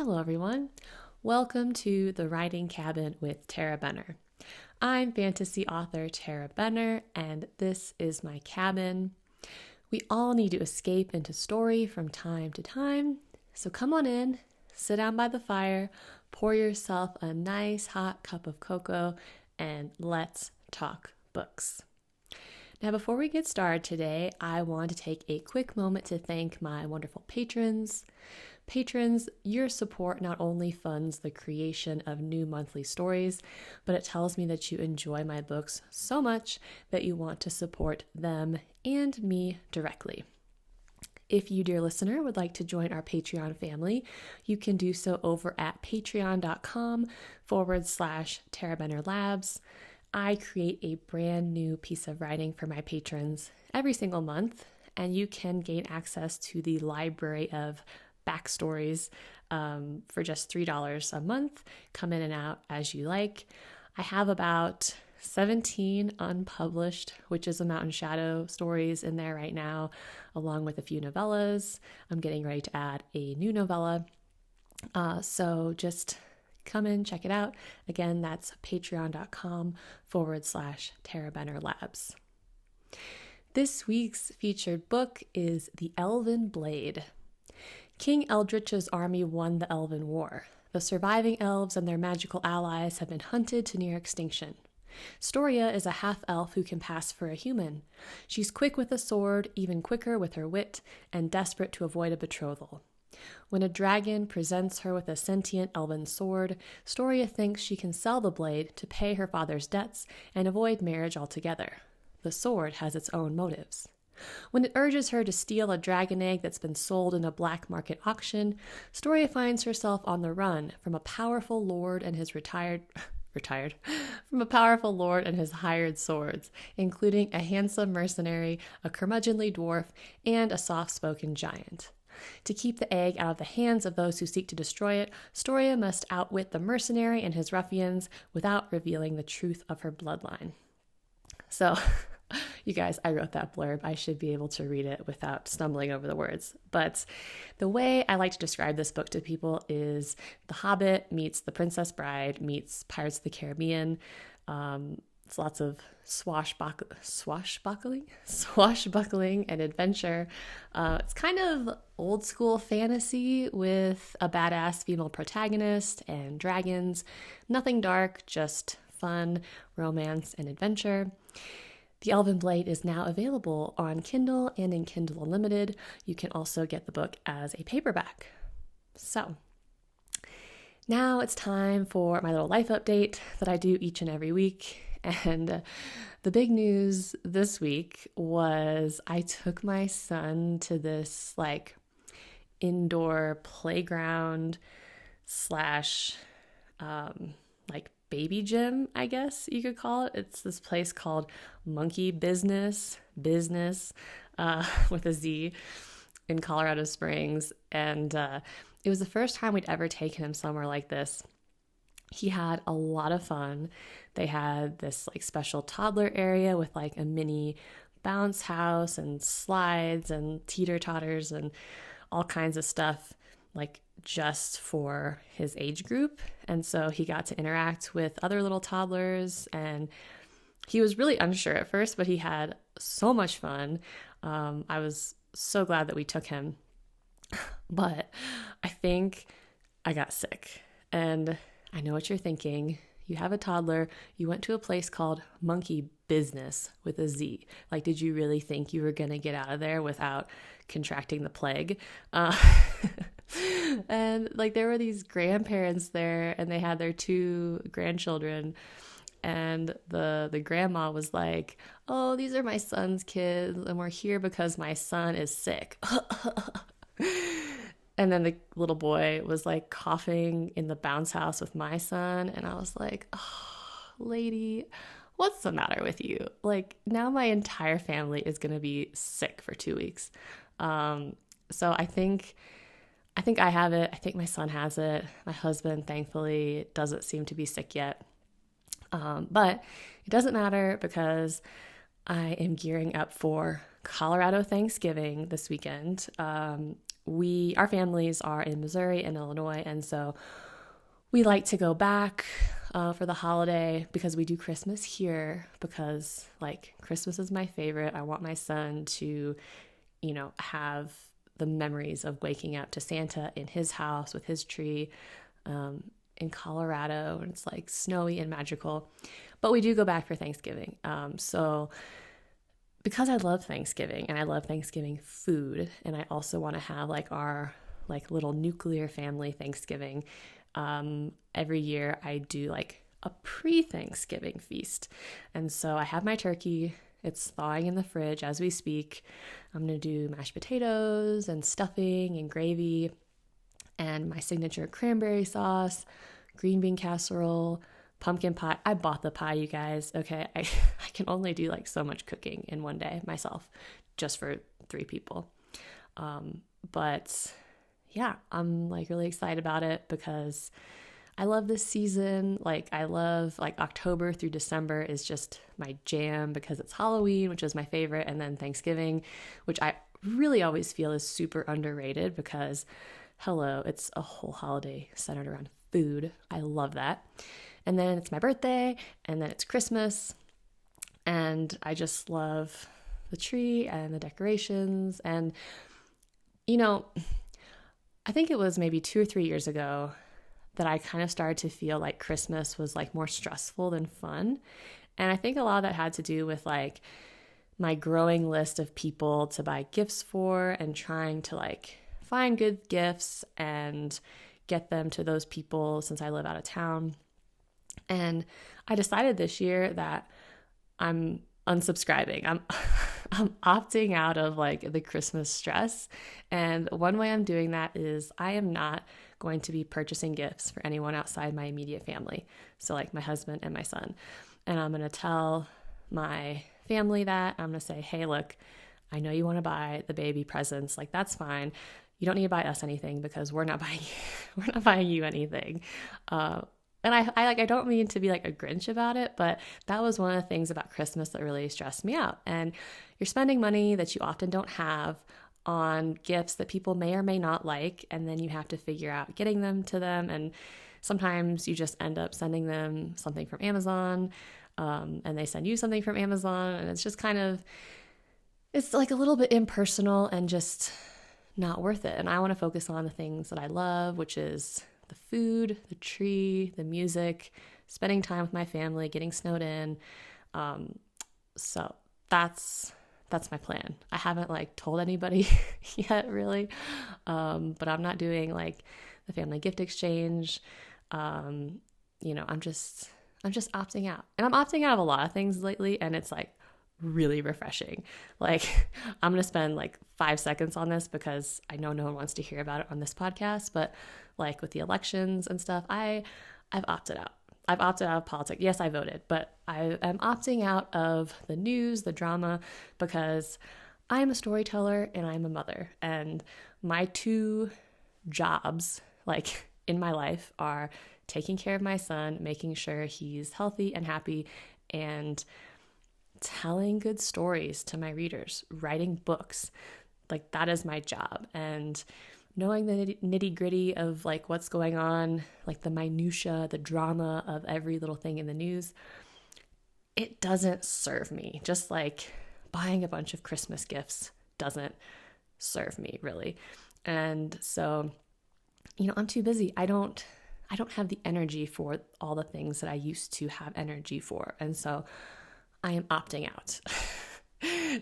Hello, everyone. Welcome to the Writing Cabin with Tarah Benner. I'm fantasy author Tarah Benner, and this is my cabin. We all need to escape into story from time to time, so come on in, sit down by the fire, pour yourself a nice hot cup of cocoa, and let's talk books. Now, before we get started today, I want to take a quick moment to thank my wonderful patrons. Patrons, your support not only funds the creation of new monthly stories, but it tells me that you enjoy my books so much that you want to support them and me directly. If you, dear listener, would like to join our Patreon family, you can do so over at patreon.com/Tarah Benner Labs. I create a brand new piece of writing for my patrons every single month, and you can gain access to the library of backstories for just $3 a month. Come in and out as you like. I have about 17 unpublished Witches of Mountain Shadow stories in there right now, along with a few novellas. I'm getting ready to add a new novella. So just come in, check it out. Again, that's patreon.com/Tarah Benner Labs. This week's featured book is The Elven Blade. King Eldritch's army won the Elven War. The surviving elves and their magical allies have been hunted to near extinction. Storia is a half-elf who can pass for a human. She's quick with a sword, even quicker with her wit, and desperate to avoid a betrothal. When a dragon presents her with a sentient elven sword, Storia thinks she can sell the blade to pay her father's debts and avoid marriage altogether. The sword has its own motives. When it urges her to steal a dragon egg that's been sold in a black market auction, Storia finds herself on the run from a powerful lord and his from a powerful lord and his hired swords, including a handsome mercenary, a curmudgeonly dwarf, and a soft-spoken giant. To keep the egg out of the hands of those who seek to destroy it, Storia must outwit the mercenary and his ruffians without revealing the truth of her bloodline. So, you guys, I wrote that blurb. I should be able to read it without stumbling over the words. But the way I like to describe this book to people is The Hobbit meets The Princess Bride meets Pirates of the Caribbean. It's lots of swashbuckling and adventure. It's kind of old school fantasy with a badass female protagonist and dragons. Nothing dark, just fun, romance, and adventure. The Elven Blade is now available on Kindle and in Kindle Unlimited. You can also get the book as a paperback. So, now it's time for my little life update that I do each and every week. And the big news this week was I took my son to this indoor playground slash baby gym, I guess you could call it. It's this place called Monkey Business with a Z in Colorado Springs. And it was the first time we'd ever taken him somewhere like this. He had a lot of fun. They had this special toddler area with a mini bounce house and slides and teeter-totters and all kinds of stuff just for his age group. And so he got to interact with other little toddlers, and he was really unsure at first, but he had so much fun. I was so glad that we took him, but I think I got sick. And I know what you're thinking. You have a toddler, you went to a place called Monkey Business with a Z. Did you really think you were going to get out of there without contracting the plague? And there were these grandparents there, and they had their 2 grandchildren, and the grandma was like, "Oh, these are my son's kids, and we're here because my son is sick." And then the little boy was coughing in the bounce house with my son, and I was like, "Oh, lady, what's the matter with you? Now my entire family is gonna be sick for 2 weeks." So I think I have it. I think my son has it. My husband, thankfully, doesn't seem to be sick yet. But it doesn't matter because I am gearing up for Colorado Thanksgiving this weekend. our families are in Missouri and Illinois, and so we like to go back for the holiday because we do Christmas here because like Christmas is my favorite. I want my son to, have the memories of waking up to Santa in his house with his tree in Colorado, and it's like snowy and magical. But we do go back for Thanksgiving. So because I love Thanksgiving and I love Thanksgiving food, and I also want to have like our like little nuclear family Thanksgiving, every year I do like a pre-Thanksgiving feast. And so I have my turkey. It's thawing in the fridge as we speak. I'm going to do mashed potatoes and stuffing and gravy and my signature cranberry sauce, green bean casserole, pumpkin pie. I bought the pie, you guys. Okay. I can only do like so much cooking in one day myself, just for 3 people. But yeah, I'm like really excited about it because I love this season. Like I love like October through December is just my jam because it's Halloween, which is my favorite. And then Thanksgiving, which I really always feel is super underrated because hello, it's a whole holiday centered around food. I love that. And then it's my birthday, and then it's Christmas. And I just love the tree and the decorations. And, I think it was maybe 2 or 3 years ago that I kind of started to feel like Christmas was like more stressful than fun. And I think a lot of that had to do with like my growing list of people to buy gifts for and trying to like find good gifts and get them to those people since I live out of town. And I decided this year that I'm unsubscribing. I'm opting out of like the Christmas stress. And one way I'm doing that is I am not going to be purchasing gifts for anyone outside my immediate family. So like my husband and my son. And I'm going to tell my family that. I'm going to say, hey, look, I know you want to buy the baby presents. Like that's fine. You don't need to buy us anything because we're not buying you anything. And I don't mean to be like a Grinch about it, but that was one of the things about Christmas that really stressed me out. And you're spending money that you often don't have on gifts that people may or may not like, and then you have to figure out getting them to them. And sometimes you just end up sending them something from Amazon, and they send you something from Amazon, and it's just it's like a little bit impersonal and just not worth it. And I want to focus on the things that I love, which is the food, the tree, the music, spending time with my family, getting snowed in. So that's my plan. I haven't like told anybody yet really. But I'm not doing like the family gift exchange. I'm just opting out. And I'm opting out of a lot of things lately, and it's like really refreshing. Like I'm going to spend like 5 seconds on this because I know no one wants to hear about it on this podcast, but like with the elections and stuff, I've opted out. I've opted out of politics. Yes, I voted, but I am opting out of the news, the drama, because I'm a storyteller and I'm a mother. And my 2 jobs like in my life are taking care of my son, making sure he's healthy and happy, and telling good stories to my readers, writing books. Like that is my job. And knowing the nitty gritty of like what's going on, like the minutia, the drama of every little thing in the news, it doesn't serve me. Just like buying a bunch of Christmas gifts doesn't serve me really. And so, I'm too busy. I don't have the energy for all the things that I used to have energy for. And so I am opting out.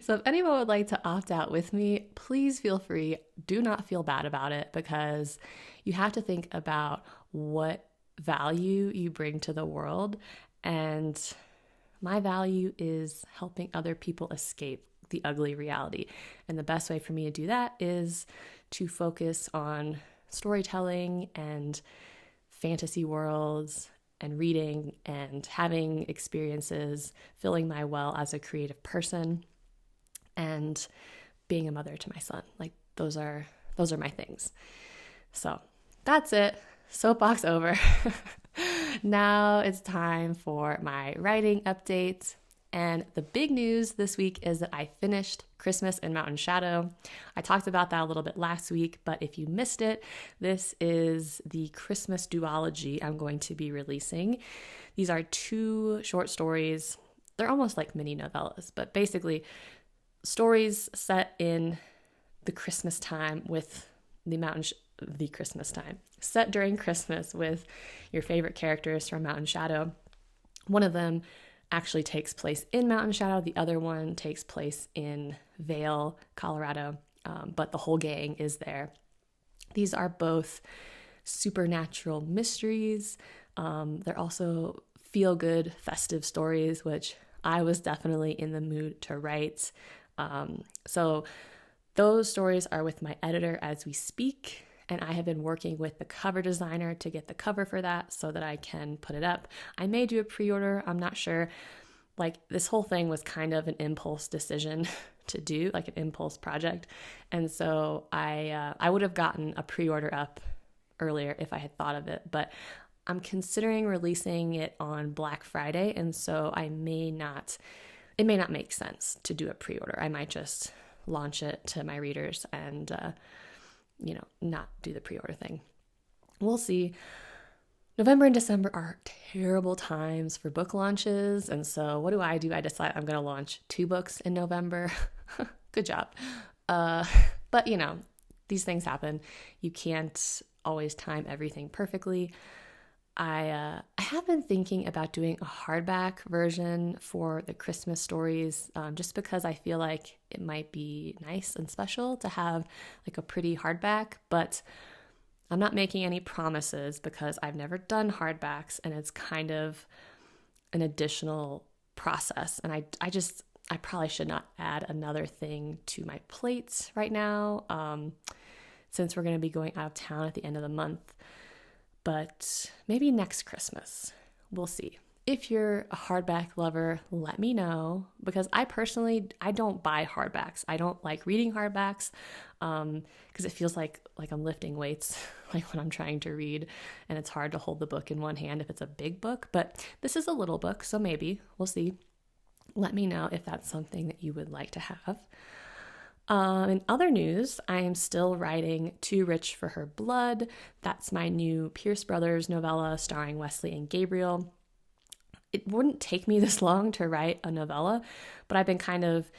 So if anyone would like to opt out with me, please feel free. Do not feel bad about it, because you have to think about what value you bring to the world. And my value is helping other people escape the ugly reality. And the best way for me to do that is to focus on storytelling and fantasy worlds and reading and having experiences, filling my well as a creative person, and being a mother to my son. Like those are my things. So that's it. Soapbox over. Now it's time for my writing update. And the big news this week is that I finished Christmas in Mountain Shadow. I talked about that a little bit last week, but if you missed it, this is the Christmas duology I'm going to be releasing. These are 2 short stories. They're almost like mini novellas, but basically stories set in the Christmas time with the Christmas time, set during Christmas with your favorite characters from Mountain Shadow. One of them actually takes place in Mountain Shadow. The other one takes place in Vail, Colorado, but the whole gang is there. These are both supernatural mysteries. They're also feel-good, festive stories, which I was definitely in the mood to write. So those stories are with my editor as we speak, and I have been working with the cover designer to get the cover for that so that I can put it up. I may do a pre-order, I'm not sure. Like, this whole thing was kind of an impulse decision to do, like an impulse project. And so I would have gotten a pre-order up earlier if I had thought of it, but I'm considering releasing it on Black Friday, and so it may not make sense to do a pre-order. I might just launch it to my readers and not do the pre-order thing. We'll see. November and December are terrible times for book launches, and so what do? I decide I'm going to launch 2 books in November. Good job. But these things happen. You can't always time everything perfectly. I have been thinking about doing a hardback version for the Christmas stories, just because I feel like it might be nice and special to have like a pretty hardback, but I'm not making any promises because I've never done hardbacks and it's kind of an additional process. And I probably should not add another thing to my plate right now, since we're going to be going out of town at the end of the month. But maybe next Christmas, we'll see. If you're a hardback lover, let me know, because I don't buy hardbacks. I don't like reading hardbacks because it feels like I'm lifting weights, like when I'm trying to read, and it's hard to hold the book in one hand if it's a big book. But this is a little book, so maybe we'll see. Let me know if that's something that you would like to have. In other news, I am still writing Too Rich for Her Blood. That's my new Pierce Brothers novella starring Wesley and Gabriel. It wouldn't take me this long to write a novella, but I've been kind of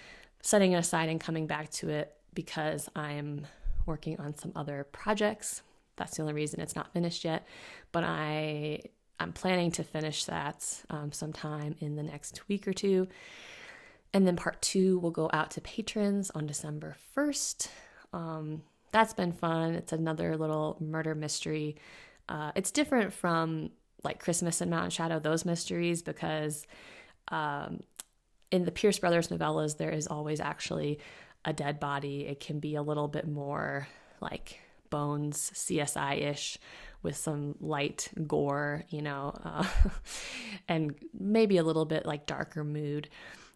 setting it aside and coming back to it because I'm working on some other projects. That's the only reason it's not finished yet, but I'm planning to finish that sometime in the next week or 2. And then part 2 will go out to patrons on December 1st. That's been fun. It's another little murder mystery. It's different from like Christmas and Mountain Shadow, those mysteries, because in the Pierce Brothers novellas, there is always actually a dead body. It can be a little bit more like Bones, CSI-ish, with some light gore, and maybe a little bit like darker mood.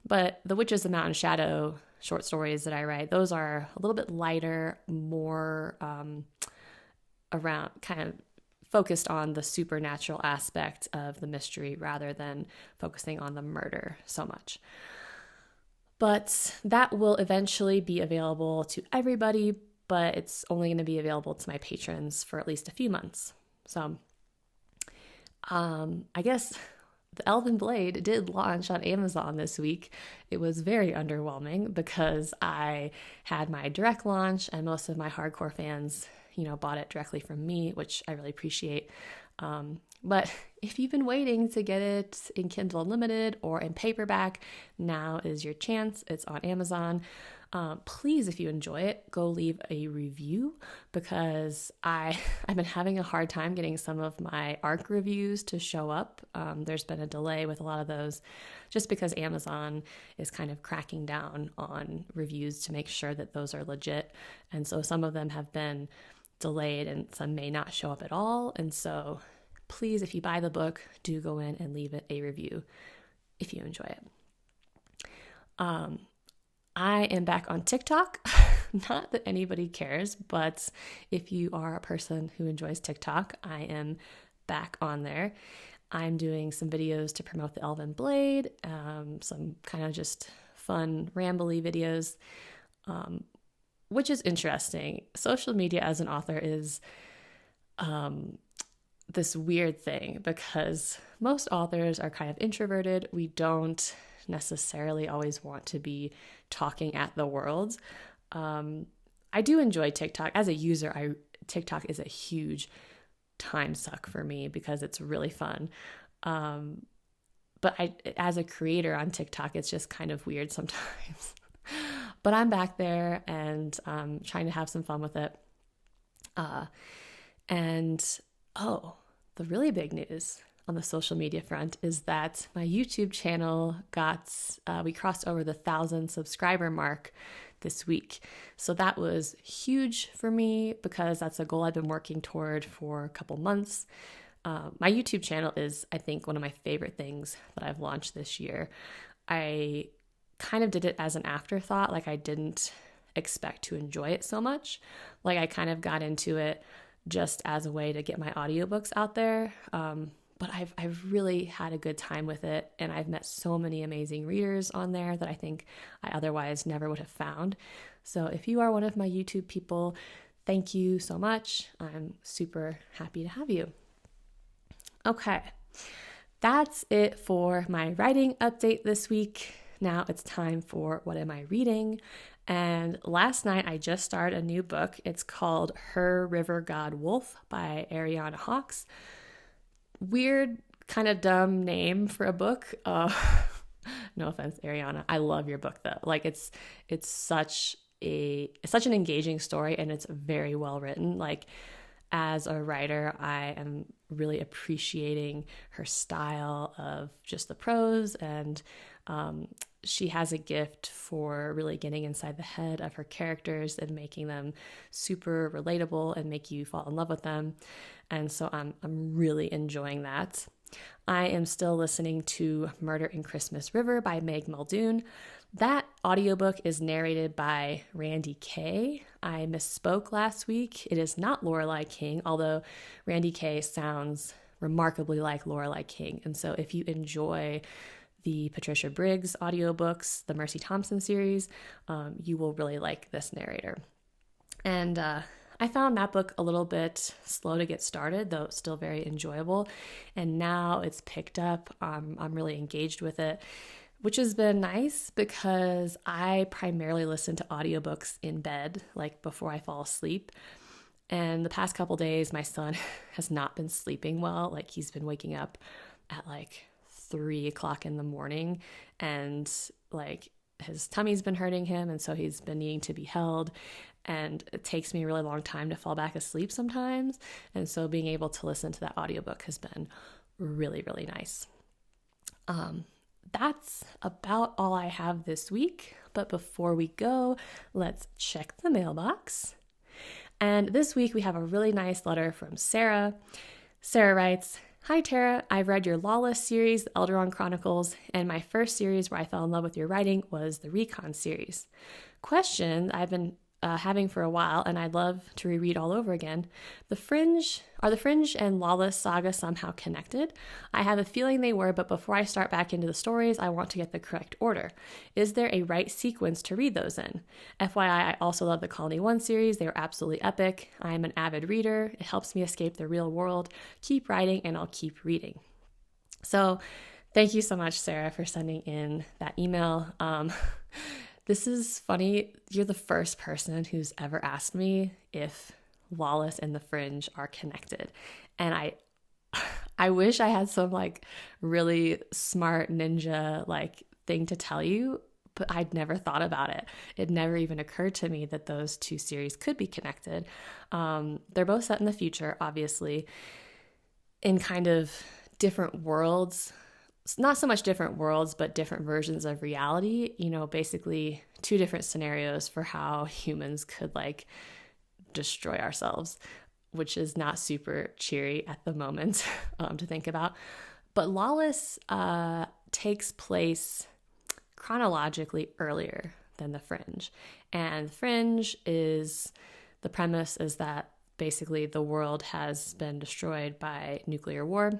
But the Witches of Mountain Shadow short stories that I write, those are a little bit lighter, more around kind of focused on the supernatural aspect of the mystery rather than focusing on the murder so much. But that will eventually be available to everybody, but it's only going to be available to my patrons for at least a few months. So I guess The Elven Blade did launch on Amazon this week. It was very underwhelming because I had my direct launch and most of my hardcore fans, bought it directly from me, which I really appreciate. But if you've been waiting to get it in Kindle Unlimited or in paperback, now is your chance. It's on Amazon. Please, if you enjoy it, go leave a review, because I've been having a hard time getting some of my ARC reviews to show up. There's been a delay with a lot of those just because Amazon is kind of cracking down on reviews to make sure that those are legit. And so some of them have been delayed and some may not show up at all. And so please, if you buy the book, do go in and leave it a review if you enjoy it. I am back on TikTok. Not that anybody cares, but if you are a person who enjoys TikTok, I am back on there. I'm doing some videos to promote the Elven Blade, some kind of just fun, rambly videos, which is interesting. Social media as an author is this weird thing because most authors are kind of introverted. We don't necessarily always want to be talking at the world. I do enjoy TikTok. As a user, TikTok is a huge time suck for me because it's really fun. But as a creator on TikTok, it's just kind of weird sometimes. But I'm back there and trying to have some fun with it. The really big news on the social media front is that my YouTube channel we crossed over the 1,000 subscriber mark this week. So that was huge for me because that's a goal I've been working toward for a couple months. My YouTube channel is, I think, one of my favorite things that I've launched this year. I kind of did it as an afterthought. Like, I didn't expect to enjoy it so much. Like, I kind of got into it just as a way to get my audiobooks out there. But I've really had a good time with it, and I've met so many amazing readers on there that I think I otherwise never would have found. So if you are one of my YouTube people, thank you so much. I'm super happy to have you. Okay, that's it for my writing update this week. Now it's time for What Am I Reading? And last night I just started a new book. It's called Her River God Wolf by Adriana Hawkes. Weird, kind of dumb name for a book. No offense, Ariana. I love your book though. Like, it's such an engaging story, and it's very well written. Like, as a writer, I am really appreciating her style of just the prose, and she has a gift for really getting inside the head of her characters and making them super relatable and make you fall in love with them. And so I'm really enjoying that. I am still listening to Murder in Christmas River by Meg Muldoon. That audiobook is narrated by Randye Kaye. I misspoke last week. It is not Lawless King, although Randye Kaye sounds remarkably like Lawless King. And so if you enjoy the Patricia Briggs audiobooks, the Mercy Thompson series, you will really like this narrator. And I found that book a little bit slow to get started, though it's still very enjoyable. And now it's picked up. I'm really engaged with it, which has been nice because I primarily listen to audiobooks in bed, like before I fall asleep. And the past couple days, my son has not been sleeping well. Like, he's been waking up at like 3 o'clock in the morning, and like his tummy's been hurting him, and so he's been needing to be held, and it takes me a really long time to fall back asleep sometimes. And so being able to listen to that audiobook has been really, really nice. That's about all I have this week. But before we go, let's check the mailbox. And this week we have a really nice letter from Sarah. Sarah writes, "Hi Tarah, I've read your Lawless series, the Elderon Chronicles, and my first series where I fell in love with your writing was the Recon series. Question I've been having for a while, and I'd love to reread all over again. Are the Fringe and Lawless Saga somehow connected? I have a feeling they were, but before I start back into the stories, I want to get the correct order. Is there a right sequence to read those in? FYI, I also love the Colony 1 series. They are absolutely epic. I am an avid reader. It helps me escape the real world. Keep writing, and I'll keep reading." So thank you so much, Sarah, for sending in that email. This is funny. You're the first person who's ever asked me if Lawless and the Fringe are connected. And I wish I had some like really smart ninja like thing to tell you, but I'd never thought about it. It never even occurred to me that those two series could be connected. They're both set in the future, obviously, in kind of different worlds. Not so much different worlds, but different versions of reality, basically two different scenarios for how humans could like destroy ourselves, which is not super cheery at the moment to think about. But Lawless takes place chronologically earlier than the Fringe. And Fringe the premise is that basically the world has been destroyed by nuclear war.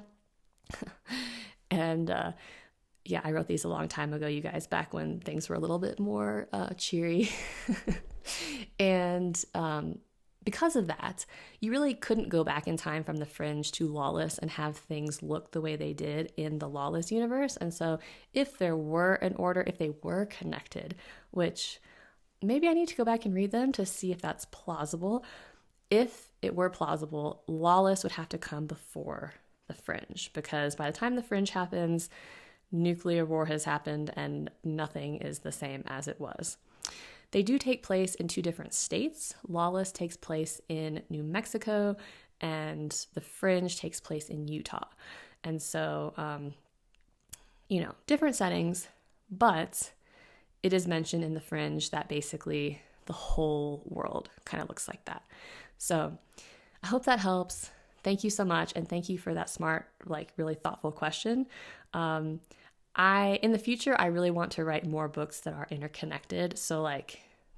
And yeah, I wrote these a long time ago, you guys, back when things were a little bit more cheery. And because of that, you really couldn't go back in time from the Fringe to Lawless and have things look the way they did in the Lawless universe. And so if there were an order, if they were connected, which maybe I need to go back and read them to see if that's plausible. If it were plausible, Lawless would have to come before the Fringe, because by the time the Fringe happens, nuclear war has happened and nothing is the same as it was. They do take place in 2 different states. Lawless takes place in New Mexico, and the Fringe takes place in Utah. And so, different settings, but it is mentioned in the Fringe that basically the whole world kind of looks like that. So I hope that helps. Thank you so much. And thank you for that smart, really thoughtful question. In the future, I really want to write more books that are interconnected. So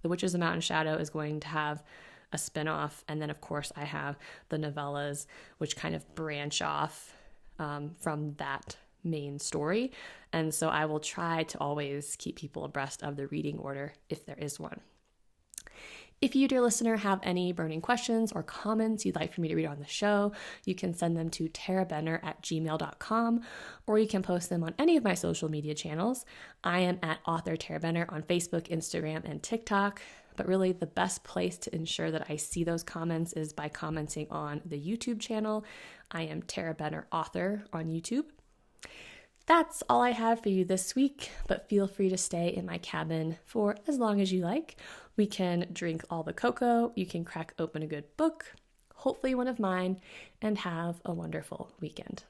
The Witches of Mountain Shadow is going to have a spinoff. And then, of course, I have the novellas, which kind of branch off from that main story. And so I will try to always keep people abreast of the reading order if there is one. If you, dear listener, have any burning questions or comments you'd like for me to read on the show, you can send them to tarahbenner@gmail.com, or you can post them on any of my social media channels. I am at author Tarah Benner on Facebook, Instagram, and TikTok. But really, the best place to ensure that I see those comments is by commenting on the YouTube channel. I am Tarah Benner Author on YouTube. That's all I have for you this week, but feel free to stay in my cabin for as long as you like. We can drink all the cocoa, you can crack open a good book, hopefully one of mine, and have a wonderful weekend.